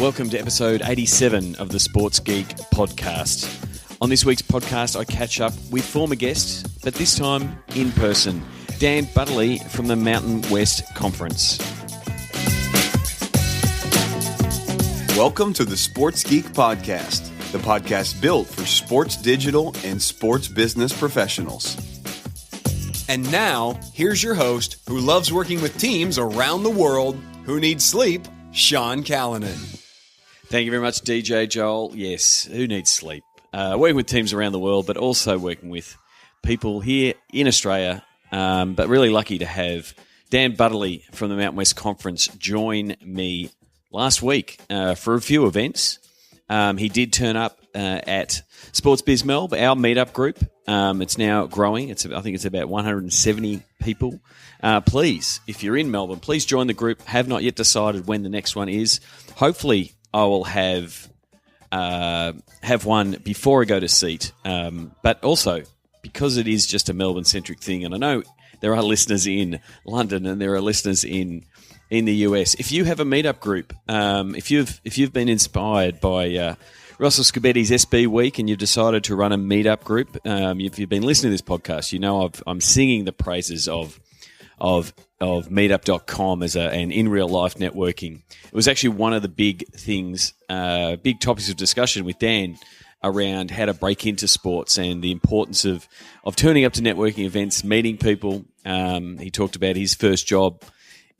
Welcome to episode 87 of the Sports Geek Podcast. On this week's podcast, I catch up with former guests, but this time in person, Dan Butterley from the Mountain West Conference. Welcome to the Sports Geek Podcast, the podcast built for sports digital and sports business professionals. And now, here's your host who loves working with teams around the world who need sleep, Sean Callanan. Thank you very much, DJ Joel. Yes, who needs sleep? Working with teams around the world, but also working with people here in Australia. But really lucky to have Dan Butterley from the Mountain West Conference join me last week for a few events. He did turn up at Sports Biz Melbourne, our meetup group. It's now growing. I think it's about 170 people. Please, if you're in Melbourne, please join the group. Have not yet decided when the next one is. Hopefully, I will have one before I go to seat. But also, because it is just a Melbourne-centric thing, and I know there are listeners in London and there are listeners in the US. If you have a meetup group, if you've been inspired by Russell Scabetti's SB Week and you've decided to run a meetup group, if you've been listening to this podcast, you know I'm singing the praises of meetup.com as an in real life networking. It was actually one of the big things, big topics of discussion with Dan around how to break into sports and the importance of turning up to networking events, meeting people. He talked about his first job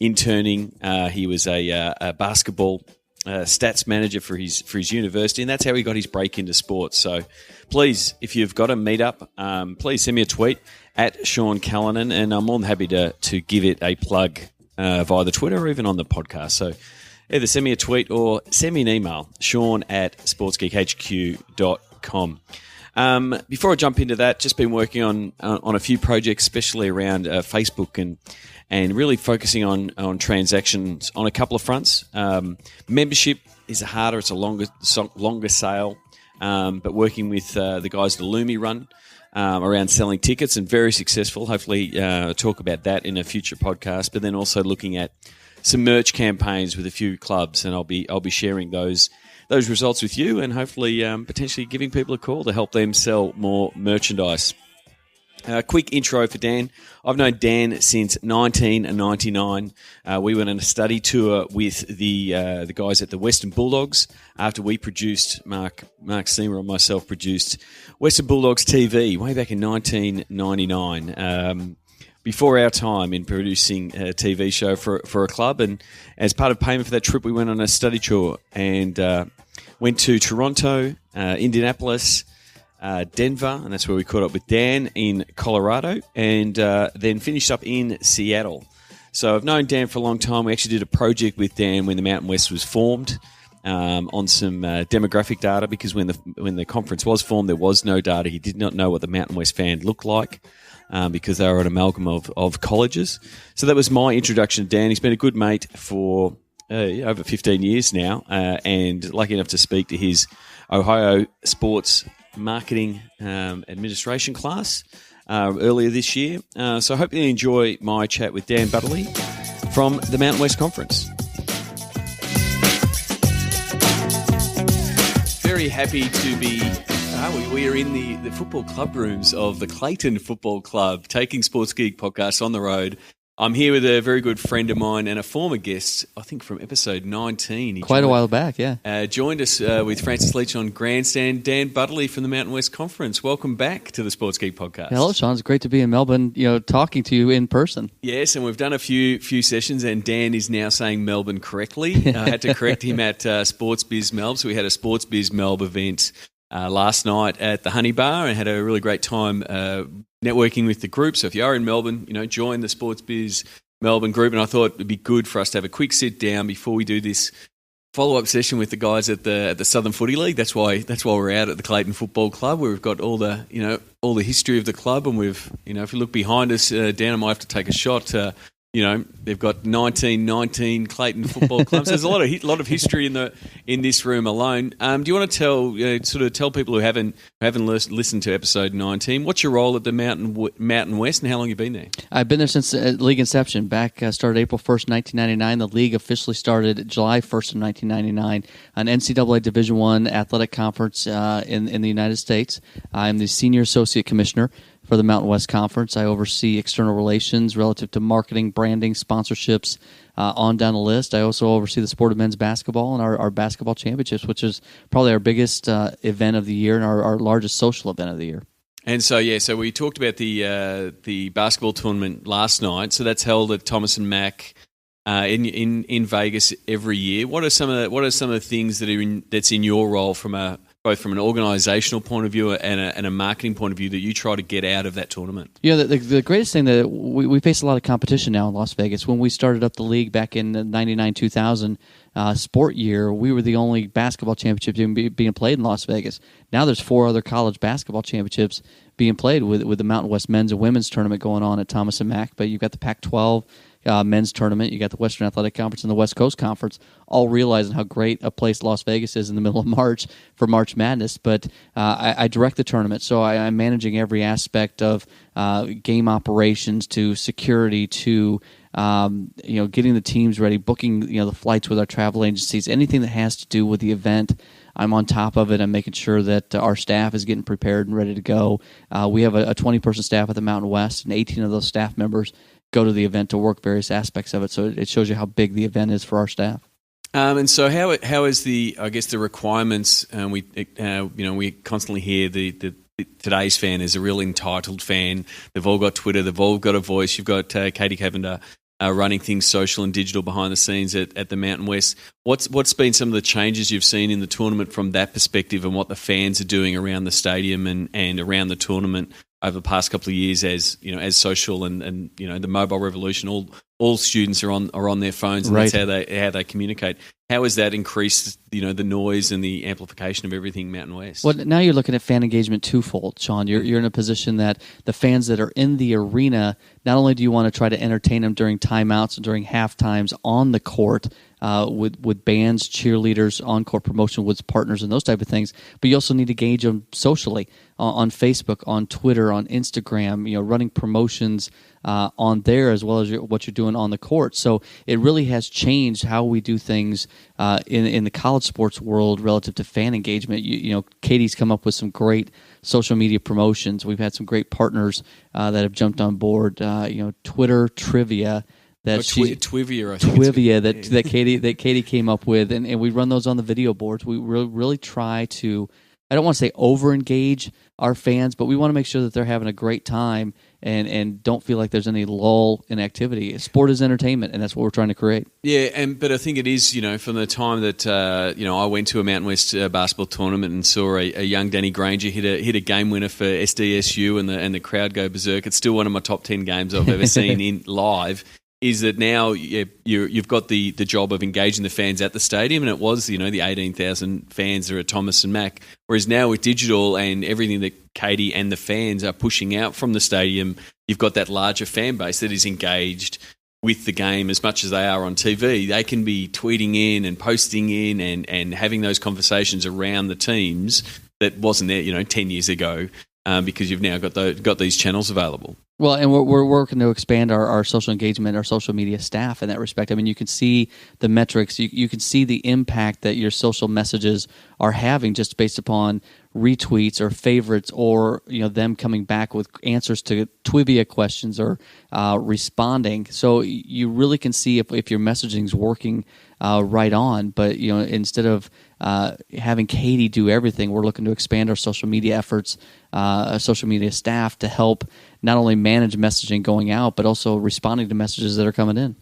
interning. He was a basketball stats manager for his university, and that's how he got his break into sports. So please, if you've got a meetup, please send me a tweet at Sean Callanan, and I'm more than happy to give it a plug via the Twitter or even on the podcast. So either send me a tweet or send me an email, sean@sportsgeekhq.com. Before I jump into that, just been working on a few projects, especially around Facebook and really focusing on transactions on a couple of fronts. Membership is it's a longer sale, but working with the guys at the Lumi Run around selling tickets and very successful. Hopefully talk about that in a future podcast, but then also looking at some merch campaigns with a few clubs, and I'll be sharing those results with you and hopefully potentially giving people a call to help them sell more merchandise. Quick intro for Dan. I've known Dan since 1999. We went on a study tour with the guys at the Western Bulldogs after we produced, Mark Seymour and myself produced Western Bulldogs TV way back in 1999. Before our time in producing a TV show for a club. And as part of payment for that trip, we went on a study tour and went to Toronto, Indianapolis, Denver, and that's where we caught up with Dan in Colorado, and then finished up in Seattle. So I've known Dan for a long time. We actually did a project with Dan when the Mountain West was formed on some demographic data, because when the conference was formed, there was no data. He did not know what the Mountain West fan looked like because they were an amalgam of colleges. So that was my introduction to Dan. He's been a good mate for over 15 years now, and lucky enough to speak to his Ohio sports marketing administration class earlier this year. So I hope you enjoy my chat with Dan Butterley from the Mountain West Conference. Very happy to be... we are in the football club rooms of the Clayton Football Club, taking Sports Geek Podcast on the road. I'm here with a very good friend of mine and a former guest, I think from episode 19. Quite a while back, yeah. Joined us with Francis Leach on Grandstand, Dan Butterley from the Mountain West Conference. Welcome back to the Sports Geek Podcast. Hello, Sean. It's great to be in Melbourne, talking to you in person. Yes, and we've done a few sessions, and Dan is now saying Melbourne correctly. I had to correct him at Sports Biz Melb, so we had a Sports Biz Melb event last night at the Honey Bar and had a really great time networking with the group. So if you are in Melbourne, join the Sports Biz Melbourne group. And I thought it'd be good for us to have a quick sit down before we do this follow-up session with the guys at the Southern Footy League. That's why we're out at the Clayton Football Club, where we've got all the history of the club. And we've, if you look behind us, Dan, I might have to take a shot. they've got 1919 Clayton football clubs. There's a lot of history in this room alone. Do you want to tell people who haven't listened to episode 19, what's your role at the Mountain West, and how long have you been there? I've been there since league inception. Started April 1st, 1999. The league officially started July 1st of 1999. An NCAA Division I athletic conference in the United States. I'm the senior associate commissioner for the Mountain West Conference. I oversee external relations relative to marketing, branding, sponsorships, on down the list. I also oversee the sport of men's basketball and our basketball championships, which is probably our biggest event of the year and our largest social event of the year. And so we talked about the basketball tournament last night. So that's held at Thomas and Mack in Vegas every year. What are some of the things that's in your role both from an organisational point of view and a marketing point of view that you try to get out of that tournament? The greatest thing that we face a lot of competition now in Las Vegas. When we started up the league back in the 99-2000 sport year, we were the only basketball championship being played in Las Vegas. Now there's 4 other college basketball championships being played with the Mountain West men's and women's tournament going on at Thomas and Mack. But you've got the Pac-12 men's tournament, you got the Western Athletic Conference and the West Coast Conference, all realizing how great a place Las Vegas is in the middle of March for March Madness. But I direct the tournament, so I'm managing every aspect of game operations to security to getting the teams ready, booking the flights with our travel agencies, anything that has to do with the event. I'm on top of it. I'm making sure that our staff is getting prepared and ready to go. We have a 20-person staff at the Mountain West, and 18 of those staff members go to the event to work various aspects of it. So it shows you how big the event is for our staff. And so how is the requirements? We constantly hear the today's fan is a real entitled fan. They've all got Twitter. They've all got a voice. You've got Katie Cavender running things social and digital behind the scenes at the Mountain West. What's been some of the changes you've seen in the tournament from that perspective, and what the fans are doing around the stadium and around the tournament over the past couple of years as social and the mobile revolution, all students are on their phones, and right. That's how they communicate. How has that increased the noise and the amplification of everything Mountain West? Well, now you're looking at fan engagement twofold, Sean. You're in a position that the fans that are in the arena, not only do you want to try to entertain them during timeouts and during half times on the court, with bands, cheerleaders, on-court promotion with partners and those type of things, but you also need to gauge them socially on Facebook, on Twitter, on Instagram, running promotions on there as well as what you're doing on the court. So it really has changed how we do things in the college sports world relative to fan engagement. Katie's come up with some great social media promotions. We've had some great partners that have jumped on board. Twitter trivia. Twivia that Katie came up with, and we run those on the video boards. We really try to, I don't want to say over-engage our fans, but we want to make sure that they're having a great time and don't feel like there's any lull in activity. Sport is entertainment, and that's what we're trying to create. Yeah, but I think it is, from the time that I went to a Mountain West basketball tournament and saw a young Danny Granger hit a game winner for SDSU and the crowd go berserk. It's still one of my top 10 games I've ever seen in live. Is that now you've got the job of engaging the fans at the stadium, and it was the 18,000 fans that are at Thomas and Mack. Whereas now with digital and everything that Katie and the fans are pushing out from the stadium, you've got that larger fan base that is engaged with the game as much as they are on TV. They can be tweeting in and posting in and having those conversations around the teams that wasn't there 10 years ago because you've now got these channels available. Well, and we're working to expand our social engagement, our social media staff in that respect. I mean, you can see the metrics. You can see the impact that your social messages are having just based upon retweets or favorites or them coming back with answers to Twivia questions or responding. So you really can see if your messaging is working right on. But instead of having Katie do everything, we're looking to expand our social media efforts, our social media staff to help not only manage messaging going out, but also responding to messages that are coming in.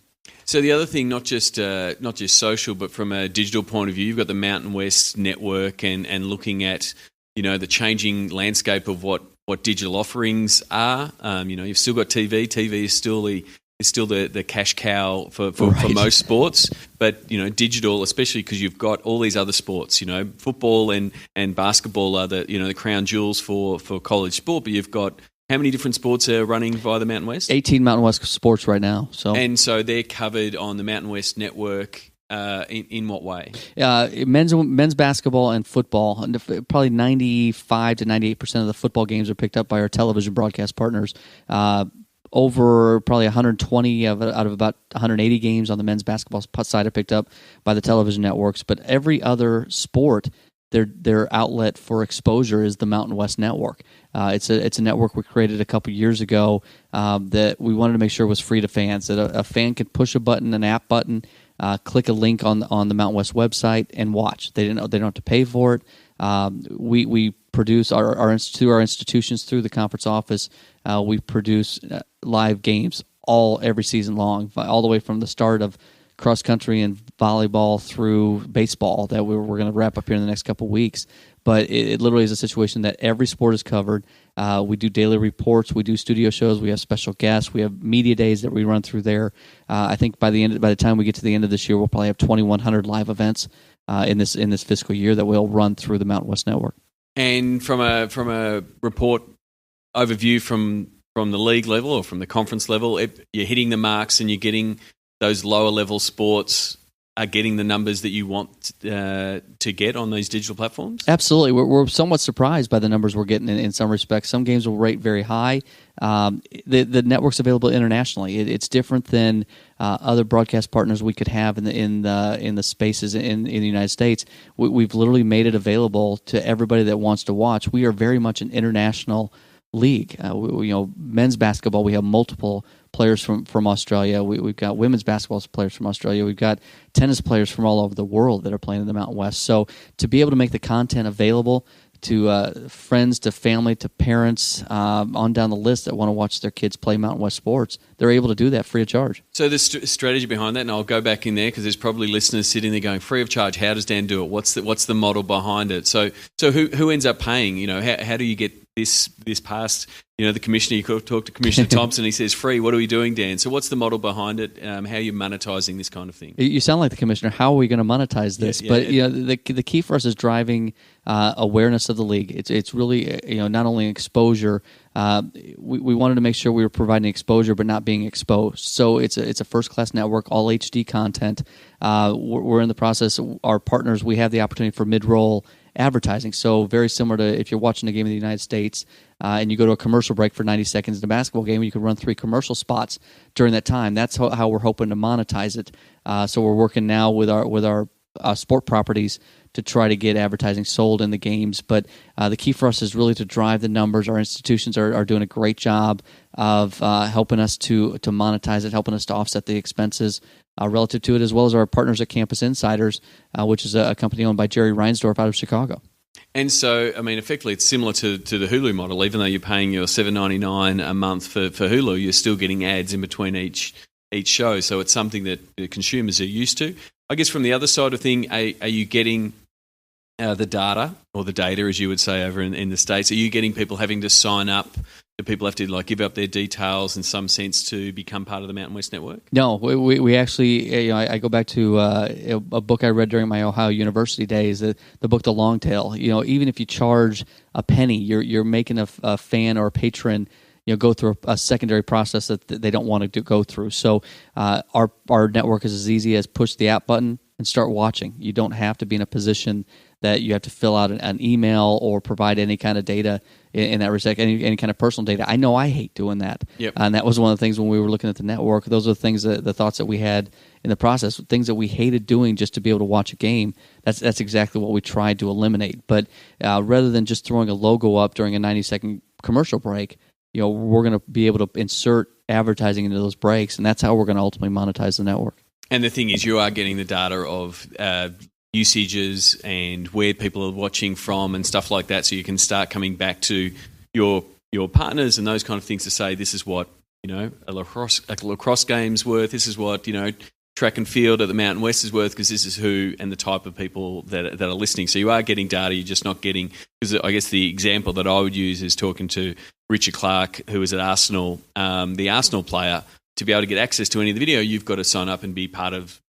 So the other thing, not just social, but from a digital point of view, you've got the Mountain West network and looking at the changing landscape of what digital offerings are. You've still got TV. TV is still the cash cow for most sports, but digital, especially because you've got all these other sports. Football and basketball are the crown jewels for college sport, but you've got How many different sports are running via the Mountain West? 18 Mountain West sports right now. And so they're covered on the Mountain West network in what way? Men's basketball and football. Probably 95 to 98% of the football games are picked up by our television broadcast partners. Over probably 120 out of about 180 games on the men's basketball side are picked up by the television networks. But every other sport, their outlet for exposure is the Mountain West Network. It's a network we created a couple years ago that we wanted to make sure was free to fans. That a fan could push a button, an app button, click a link on the Mountain West website, and watch. They don't have to pay for it. We produce through our institutions, through the conference office. We produce live games every season long, all the way from the start of cross country and volleyball through baseball that we're going to wrap up here in the next couple of weeks. But it literally is a situation that every sport is covered. We do daily reports. We do studio shows. We have special guests. We have media days that we run through there. I think by the time we get to the end of this year, we'll probably have 2,100 live events in this fiscal year that we'll run through the Mountain West Network. And from a report overview from the league level or from the conference level, you're hitting the marks and you're getting those lower level sports are getting the numbers that you want to get on these digital platforms? Absolutely. We're somewhat surprised by the numbers we're getting in some respects. Some games will rate very high. The network's available internationally. It's different than other broadcast partners we could have in the spaces in the United States. We've literally made it available to everybody that wants to watch. We are very much an international league. Men's basketball, we have multiple players from Australia. We've got women's basketball players from Australia. We've got tennis players from all over the world that are playing in the Mountain West. So to be able to make the content available to friends, to family, to parents, on down the list that want to watch their kids play Mountain West sports, they're able to do that free of charge. So the strategy behind that, and I'll go back in there because there's probably listeners sitting there going, free of charge, how does Dan do it? What's the model behind it? So who ends up paying? How do you get this past, the commissioner? You could talk to Commissioner Thompson. He says free. What are we doing, Dan? So what's the model behind it? How are you monetizing this kind of thing? You sound like the commissioner. How are we going to monetize this? The key for us is driving awareness of the league. It's really not only exposure. We wanted to make sure we were providing exposure, but not being exposed. So it's a first class network, all HD content. We're in the process. Our partners, we have the opportunity for mid-roll advertising. So very similar to if you're watching a game in the United States and you go to a commercial break for 90 seconds in a basketball game, you can run 3 commercial spots during that time. That's how we're hoping to monetize it. So we're working now with our sport properties to try to get advertising sold in the games. But the key for us is really to drive the numbers. Our institutions are doing a great job of helping us to monetize it, helping us to offset the expenses relative to it, as well as our partners at Campus Insiders, which is a company owned by Jerry Reinsdorf out of Chicago. And so, effectively, it's similar to the Hulu model. Even though you're paying your $7.99 a month for Hulu, you're still getting ads in between each show. So it's something that the consumers are used to. I guess from the other side of thing, are you getting the data, or the data, as you would say over in the States? Are you getting people having to sign up? Do people have to give up their details in some sense to become part of the Mountain West Network? No, we actually, I go back to a book I read during my Ohio University days, the book The Long Tail. Even if you charge a penny, you're making a fan or a patron go through a secondary process that they don't want to go through. So our network is as easy as push the app button and start watching. You don't have to be in a position that you have to fill out an email or provide any kind of data in that respect, any kind of personal data. I know I hate doing that. Yep. And that was one of the things when we were looking at the network. Those are the things, the thoughts that we had in the process, things that we hated doing just to be able to watch a game. That's exactly what we tried to eliminate. But rather than just throwing a logo up during a 90-second commercial break, we're going to be able to insert advertising into those breaks, and that's how we're going to ultimately monetize the network. And the thing is, you are getting the data of usages and where people are watching from and stuff like that, so you can start coming back to your partners and those kind of things to say, this is what a lacrosse game's worth, this is what track and field at the Mountain West is worth, because this is who and the type of people that are listening. So you are getting data, you're just not getting, because I guess the example that I would use is talking to Richard Clark, who is at Arsenal, the Arsenal player. To be able to get access to any of the video, you've got to sign up and be part of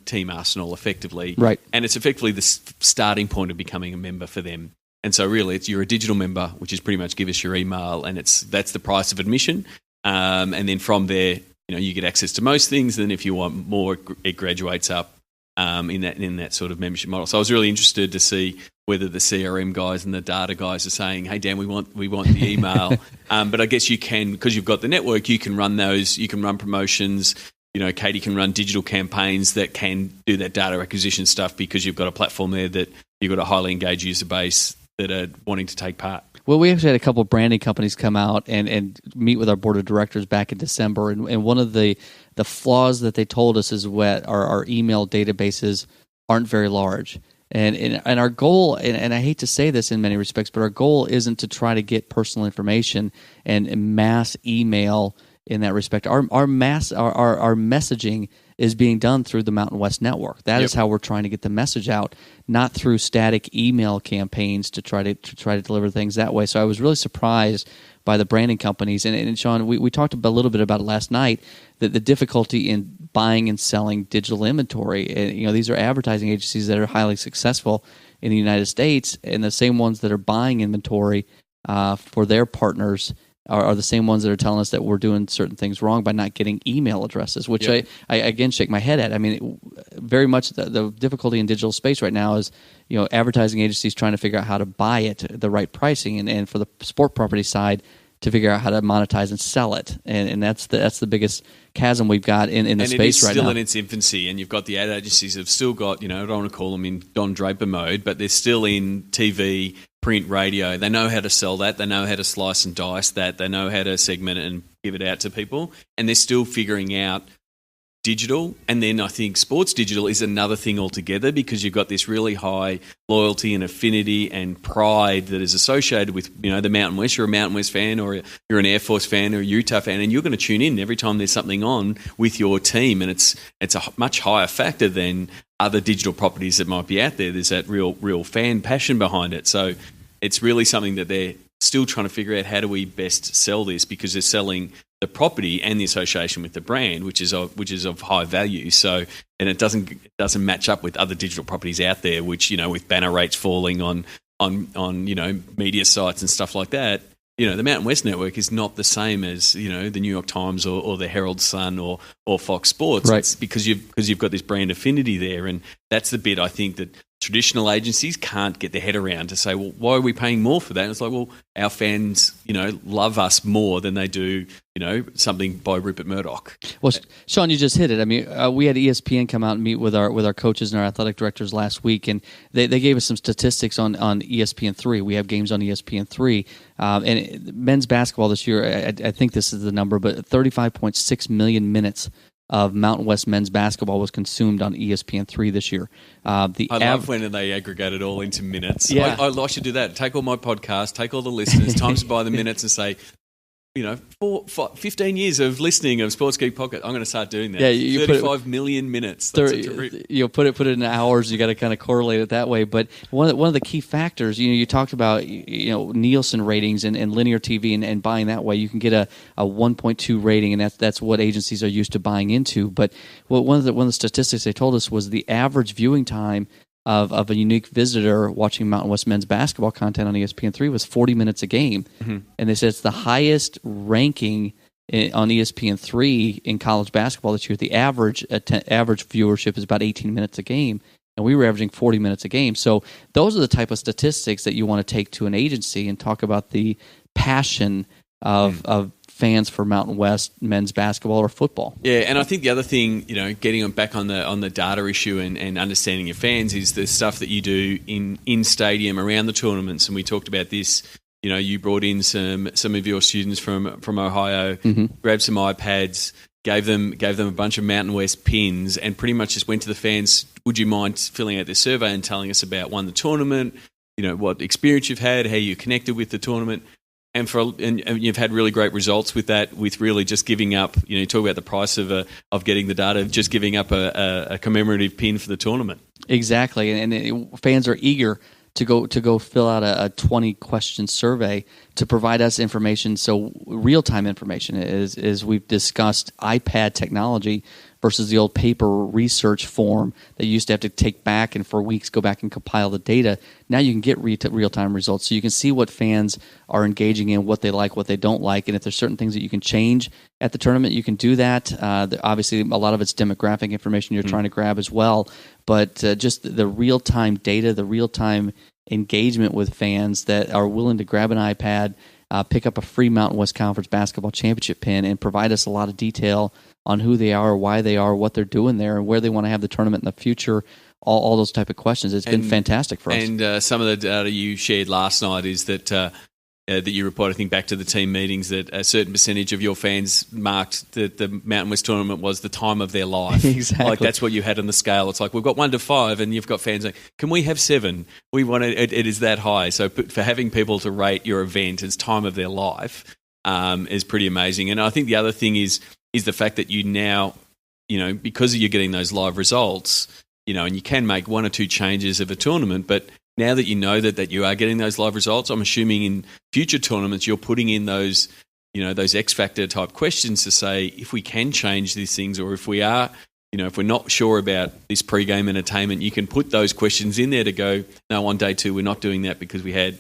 Team Arsenal effectively. Right. And it's effectively the starting point of becoming a member for them. And so really you're a digital member, which is pretty much give us your email, and that's the price of admission. And then from there, you get access to most things. And if you want more, it graduates up in that sort of membership model. So I was really interested to see whether the CRM guys and the data guys are saying, "Hey Dan, we want the email." But I guess you can, because you've got the network, you can run those. You can run promotions. Katie can run digital campaigns that can do that data acquisition stuff because you've got a platform there that you've got a highly engaged user base that are wanting to take part. Well, we actually had a couple of branding companies come out and meet with our board of directors back in December, and one of the flaws that they told us is what our email databases aren't very large. And our goal, and I hate to say this in many respects, but our goal isn't to try to get personal information and mass email in that respect. Our messaging is being done through the Mountain West Network. That is how we're trying to get the message out, not through static email campaigns to try to deliver things that way. So I was really surprised by the branding companies. And Sean, we talked a little bit about it last night, that the difficulty in buying and selling digital inventory. And, these are advertising agencies that are highly successful in the United States, and the same ones that are buying inventory for their partners are the same ones that are telling us that we're doing certain things wrong by not getting email addresses, which I again shake my head at. I mean, very much the difficulty in digital space right now is, advertising agencies trying to figure out how to buy it, the right pricing, and for the sport property side to figure out how to monetize and sell it, and that's the biggest chasm we've got in the space right now. And it is still in its infancy, and you've got the ad agencies have still got, I don't want to call them in Don Draper mode, but they're still in TV, print, radio. They know how to sell that. They know how to slice and dice that. They know how to segment it and give it out to people, and they're still figuring out digital. And then I think sports digital is another thing altogether, because you've got this really high loyalty and affinity and pride that is associated with, the Mountain West. You're a Mountain West fan, or you're an Air Force fan, or a Utah fan, and you're going to tune in every time there's something on with your team. And it's a much higher factor than other digital properties that might be out there. There's that real fan passion behind it. So it's really something that they're still trying to figure out, how do we best sell this, because they're selling the property and the association with the brand, which is of high value. So, and it doesn't match up with other digital properties out there, which, with banner rates falling on media sites and stuff like that. The Mountain West Network is not the same as, the New York Times or the Herald Sun or Fox Sports. Right. It's because you've got this brand affinity there, and that's the bit I think that traditional agencies can't get their head around, to say, well, why are we paying more for that? And it's like, well, our fans, love us more than they do, something by Rupert Murdoch. Well, Sean, you just hit it. I mean, we had ESPN come out and meet with our coaches and our athletic directors last week, and they gave us some statistics on ESPN3. We have games on ESPN3. And men's basketball this year, I think this is the number, but 35.6 million minutes of Mountain West men's basketball was consumed on ESPN3 this year. I love when they aggregate it all into minutes. Yeah. I should do that. Take all my podcasts, take all the listeners, times by the minutes, and say, 15 years of listening of Sports Geek Podcast. I'm going to start doing that. Yeah, you 35 million minutes. That's put it in hours. You got to kind of correlate it that way. But one of the key factors, you talked about, Nielsen ratings and linear TV and buying that way. You can get a 1.2 rating, and that's what agencies are used to buying into. But one of the statistics they told us was the average viewing time of a unique visitor watching Mountain West men's basketball content on ESPN3 was 40 minutes a game. Mm-hmm. And they said it's the highest ranking on ESPN3 in college basketball this year. The average viewership is about 18 minutes a game, and we were averaging 40 minutes a game. So those are the type of statistics that you want to take to an agency and talk about the passion of fans for Mountain West men's basketball or football. Yeah, and I think the other thing, getting back on the data issue and understanding your fans is the stuff that you do in stadium around the tournaments. And we talked about this. You brought in some of your students from Ohio, grabbed some iPads, gave them a bunch of Mountain West pins, and pretty much just went to the fans. Would you mind filling out this survey and telling us about the tournament? What experience you've had, how you connected with the tournament. And you've had really great results with that, with really just giving up. You talk about the price of getting the data, just giving up a commemorative pin for the tournament. Exactly, and fans are eager to go fill out a 20-question survey to provide us information. So real-time information is we've discussed iPad technology versus the old paper research form that you used to have to take back and for weeks go back and compile the data. Now you can get real-time results, so you can see what fans are engaging in, what they like, what they don't like, and if there's certain things that you can change at the tournament, you can do that. Obviously, a lot of it's demographic information you're trying to grab as well, but just the real-time data, the real-time engagement with fans that are willing to grab an iPad, pick up a free Mountain West Conference basketball championship pin, and provide us a lot of detail on who they are, why they are, what they're doing there, and where they want to have the tournament in the future. All those type of questions. It's been fantastic for us. And some of the data you shared last night is that that you report, I think, back to the team meetings, that a certain percentage of your fans marked that the Mountain West tournament was the time of their life. Exactly. Like that's what you had on the scale. It's like we've got 1 to 5, and you've got fans like, can we have 7? We want it is that high. So for having people to rate your event as time of their life is pretty amazing. And I think the other thing is the fact that you now, because you're getting those live results, and you can make 1 or 2 changes of a tournament, but now that you know that you are getting those live results, I'm assuming in future tournaments you're putting in those, those X factor type questions to say if we can change these things, or if we are, if we're not sure about this pre-game entertainment, you can put those questions in there to go, no, on day 2 we're not doing that because we had,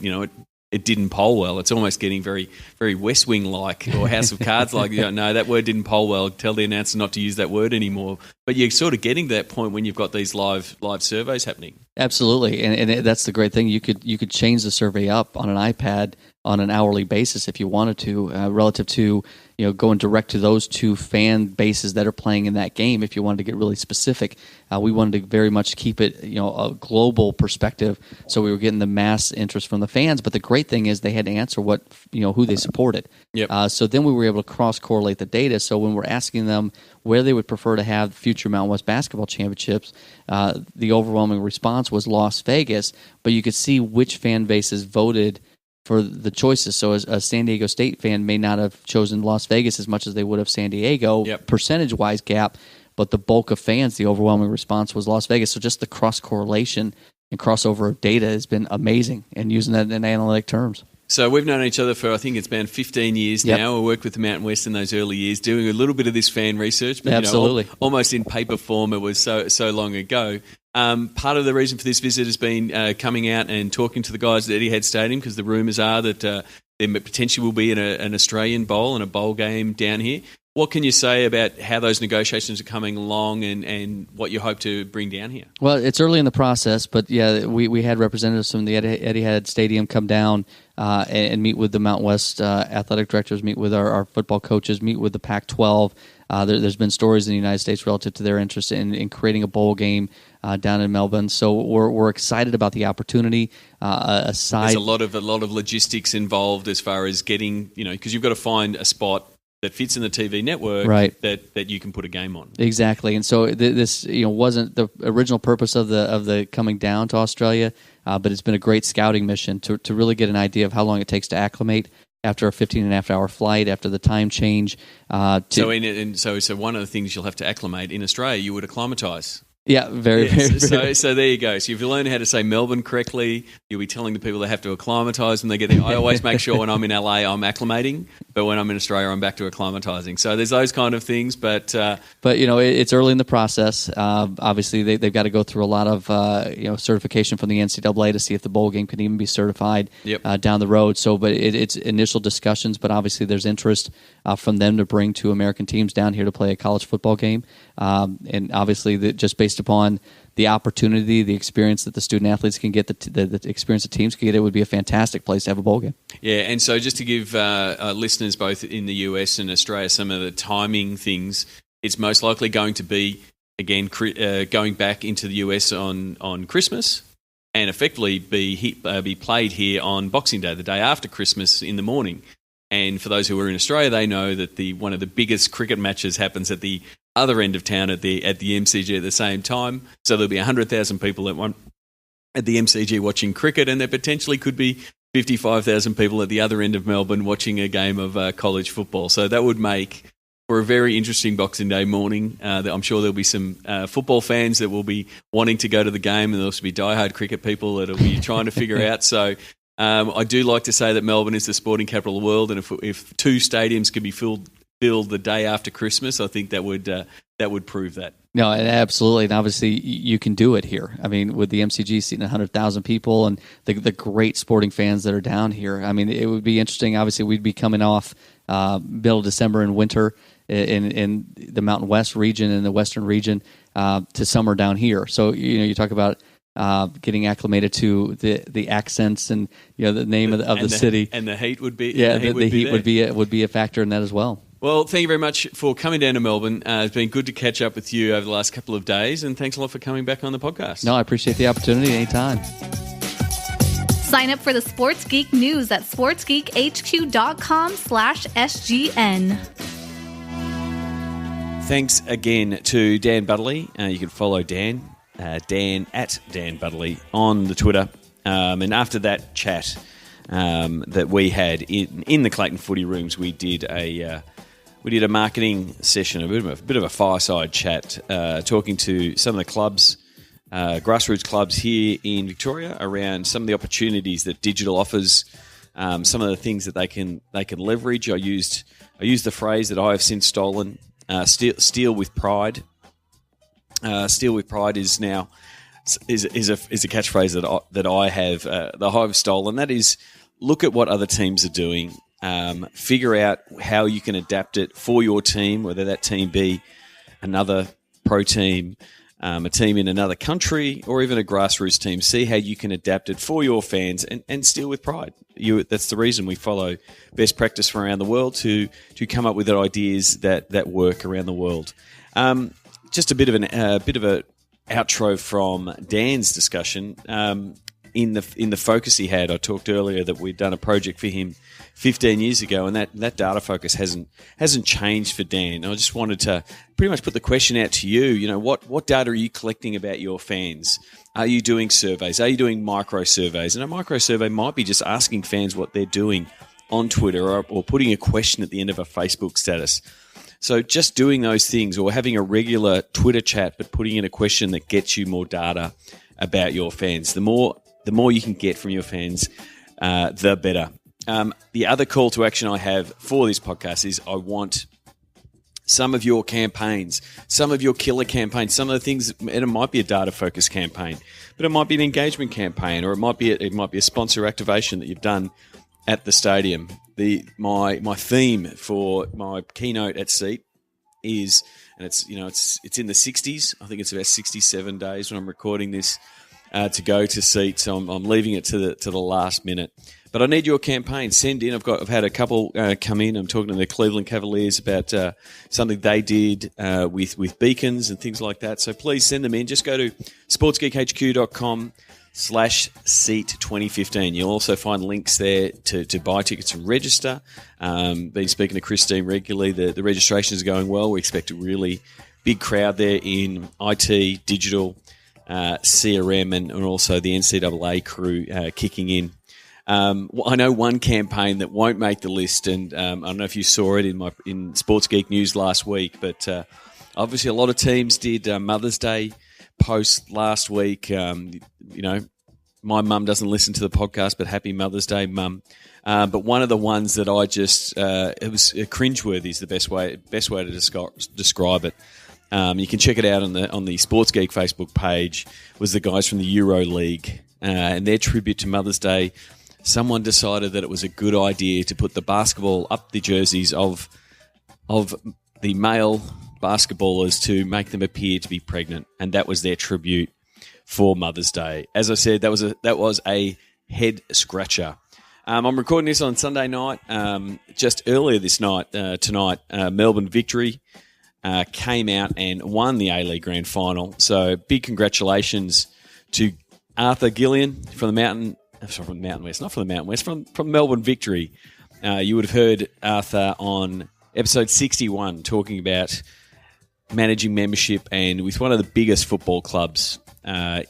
it didn't poll well. It's almost getting very, very West Wing-like or House of Cards-like. No, that word didn't poll well. Tell the announcer not to use that word anymore. But you're sort of getting to that point when you've got these live surveys happening. Absolutely, and that's the great thing. You could change the survey up on an iPad on an hourly basis if you wanted to, relative to going direct to those 2 fan bases that are playing in that game. If you wanted to get really specific, we wanted to very much keep it a global perspective, so we were getting the mass interest from the fans. But the great thing is they had to answer what who they supported. Yep. So then we were able to cross correlate the data. So when we're asking them where they would prefer to have future Mountain West basketball championships, the overwhelming response was Las Vegas. But you could see which fan bases voted for the choices. So a San Diego State fan may not have chosen Las Vegas as much as they would have San Diego, percentage-wise gap, but the bulk of fans, the overwhelming response was Las Vegas. So just the cross-correlation and crossover of data has been amazing, and using that in analytic terms. So we've known each other for, I think it's been 15 years now. We worked with the Mountain West in those early years, doing a little bit of this fan research, but absolutely, almost in paper form. It was so long ago. Part of the reason for this visit has been coming out and talking to the guys at Etihad Stadium, because the rumours are that there potentially will be an Australian bowl and a bowl game down here. What can you say about how those negotiations are coming along and what you hope to bring down here? Well, it's early in the process, but yeah, we had representatives from the Etihad Stadium come down and meet with the Mountain West athletic directors, meet with our football coaches, meet with the Pac-12. There's been stories in the United States relative to their interest in creating a bowl game down in Melbourne. So we're excited about the opportunity. There's a lot of logistics involved as far as getting, because you've got to find a spot that fits in the TV network, right, that you can put a game on. Exactly, and so this wasn't the original purpose of the coming down to Australia, but it's been a great scouting mission to really get an idea of how long it takes to acclimate after a 15.5-hour flight, after the time change. So one of the things you'll have to acclimate in Australia, you would acclimatise. Yeah, very. So there you go. So if you learn how to say Melbourne correctly, you'll be telling the people they have to acclimatise when they get there. I always make sure when I'm in LA, I'm acclimating, but when I'm in Australia, I'm back to acclimatising. So there's those kind of things, but it's early in the process. Obviously, they've got to go through a lot of certification from the NCAA to see if the bowl game can even be certified down the road. So, but it's initial discussions, but obviously there's interest from them to bring 2 American teams down here to play a college football game, and obviously just based upon the opportunity, the experience that the student athletes can get, the experience the teams can get, it would be a fantastic place to have a bowl game. Yeah, and so just to give listeners both in the US and Australia some of the timing things, it's most likely going to be, again, going back into the US on Christmas, and effectively be played here on Boxing Day, the day after Christmas in the morning. And for those who are in Australia, they know that one of the biggest cricket matches happens at the other end of town at the MCG at the same time. So there'll be 100,000 people at the MCG watching cricket, and there potentially could be 55,000 people at the other end of Melbourne watching a game of college football. So that would make for a very interesting Boxing Day morning. I'm sure there'll be some football fans that will be wanting to go to the game, and there'll also be diehard cricket people that will be trying to figure out. So I do like to say that Melbourne is the sporting capital of the world, and if 2 stadiums can be filled bill the day after Christmas, I think that would prove that. No, absolutely. And obviously, you can do it here. I mean, with the MCG seating 100,000 people and the great sporting fans that are down here, I mean, it would be interesting. Obviously, we'd be coming off middle of December in winter in the Mountain West region and the Western region to summer down here. So, you talk about getting acclimated to the accents and the name of the city, and the heat would be the heat would be a factor in that as well. Well, thank you very much for coming down to Melbourne. It's been good to catch up with you over the last couple of days, and thanks a lot for coming back on the podcast. No, I appreciate the opportunity anytime. Sign up for the Sports Geek News at sportsgeekhq.com/SGN. Thanks again to Dan Butterley. You can follow Dan at Dan Butterley on the Twitter. And after that chat that we had in the Clayton Footy Rooms, we did a marketing session, a bit of a fireside chat, talking to some of the clubs, grassroots clubs here in Victoria, around some of the opportunities that digital offers, some of the things that they can leverage. I used the phrase that I have since stolen, steal with pride. Steal with pride is now is a catchphrase that I have stolen. That is, look at what other teams are doing. Figure out how you can adapt it for your team, whether that team be another pro team, a team in another country, or even a grassroots team. See how you can adapt it for your fans and steal with pride. That's the reason we follow best practice from around the world to come up with ideas that work around the world. Just a bit of an outro from Dan's discussion. In the focus he had, I talked earlier that we'd done a project for him 15 years ago, and that data focus hasn't changed for Dan. I just wanted to pretty much put the question out to you. What data are you collecting about your fans? Are you doing surveys? Are you doing micro surveys? And a micro survey might be just asking fans what they're doing on Twitter or putting a question at the end of a Facebook status. So just doing those things, or having a regular Twitter chat but putting in a question that gets you more data about your fans. The more you can get from your fans, the better. The other call to action I have for this podcast is I want some of your campaigns, some of your killer campaigns, some of the things, and it might be a data-focused campaign, but it might be an engagement campaign, or it might be a sponsor activation that you've done at the stadium. My theme for my keynote at SEAT is, and it's in the 60s. I think it's about 67 days when I'm recording this to go to SEAT. So I'm leaving it to the last minute. But I need your campaign. Send in. I've had a couple come in. I'm talking to the Cleveland Cavaliers about something they did with beacons and things like that. So please send them in. Just go to sportsgeekhq.com/SEAT 2015. You'll also find links there to buy tickets and register. Been speaking to Christine regularly. The registrations are going well. We expect a really big crowd there in IT, digital, CRM, and also the NCAA crew kicking in. I know one campaign that won't make the list, and I don't know if you saw it in Sports Geek News last week, but obviously a lot of teams did Mother's Day post last week. My mum doesn't listen to the podcast, but happy Mother's Day, Mum. But one of the ones that I just it was cringeworthy is the best way to describe it. You can check it out on the Sports Geek Facebook page. Was the guys from the Euro League and their tribute to Mother's Day. Someone decided that it was a good idea to put the basketball up the jerseys of the male basketballers to make them appear to be pregnant, and that was their tribute for Mother's Day. As I said, that was a head scratcher. I'm recording this on Sunday night. Just earlier this night, tonight, Melbourne Victory came out and won the A-League Grand Final. So big congratulations to Arthur Gillian from the Mountain West, not from the Mountain West, from Melbourne Victory. You would have heard Arthur on episode 61 talking about managing membership, and with one of the biggest football clubs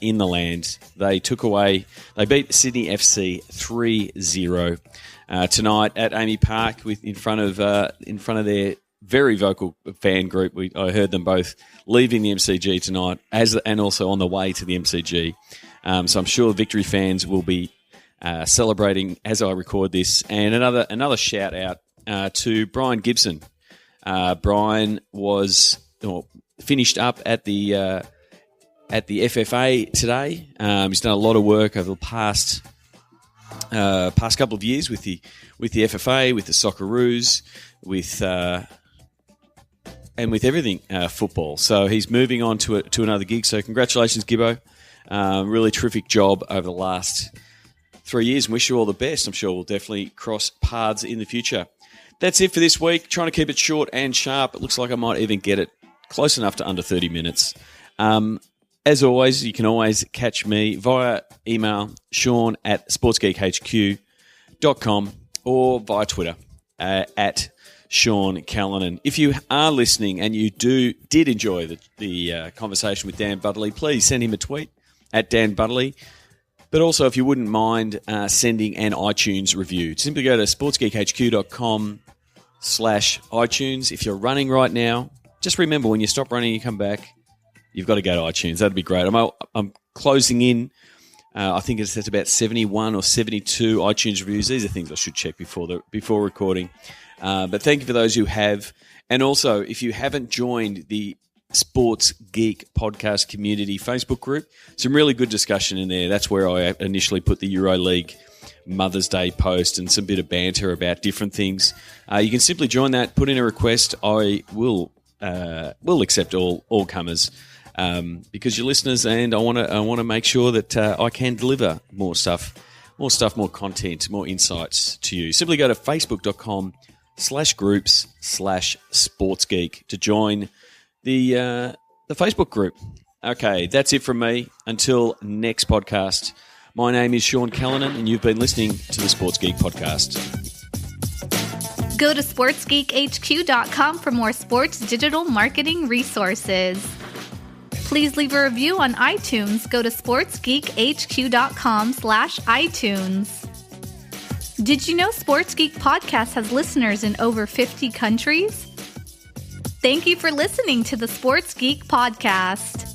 in the land. They beat Sydney FC 3-0 tonight at Amy Park in front of their very vocal fan group. I heard them both leaving the MCG tonight and also on the way to the MCG. So I'm sure Victory fans will be celebrating as I record this. And another shout out to Brian Gibson, Brian finished up at the FFA today. He's done a lot of work over the past couple of years with the FFA, with the Socceroos, and with everything football. So he's moving on to another gig. So congratulations, Gibbo. Really terrific job over the last 3 years, and wish you all the best. I'm sure we'll definitely cross paths in the future. That's it for this week. Trying to keep it short and sharp. It looks like I might even get it close enough to under 30 minutes. As always, you can always catch me via email, sean@sportsgeekhq.com, or via Twitter at Sean Callanan. If you are listening and you did enjoy the conversation with Dan Butterley, please send him a tweet at Dan Butterley. But also, if you wouldn't mind sending an iTunes review, simply go to sportsgeekhq.com/iTunes. If you're running right now, just remember, when you stop running, you come back, you've got to go to iTunes. That'd be great. I'm closing in. I think it's about 71 or 72 iTunes reviews. These are things I should check before recording. But thank you for those who have. And also, if you haven't joined the Sports Geek Podcast community Facebook group, some really good discussion in there. That's where I initially put the EuroLeague Mother's Day post and some bit of banter about different things. You can simply join that, put in a request. I will accept all comers because you're listeners, and I want to make sure that I can deliver more stuff, more content, more insights to you. Simply go to facebook.com/groups/sportsgeek to join the Facebook group. Okay, that's it from me. Until next podcast, my name is Sean Callanan, and you've been listening to the Sports Geek Podcast. Go to sportsgeekhq.com for more sports digital marketing resources. Please leave a review on iTunes. Go to sportsgeekhq.com/iTunes. Did you know Sports Geek Podcast has listeners in over 50 countries? Thank you for listening to the Sports Geek Podcast.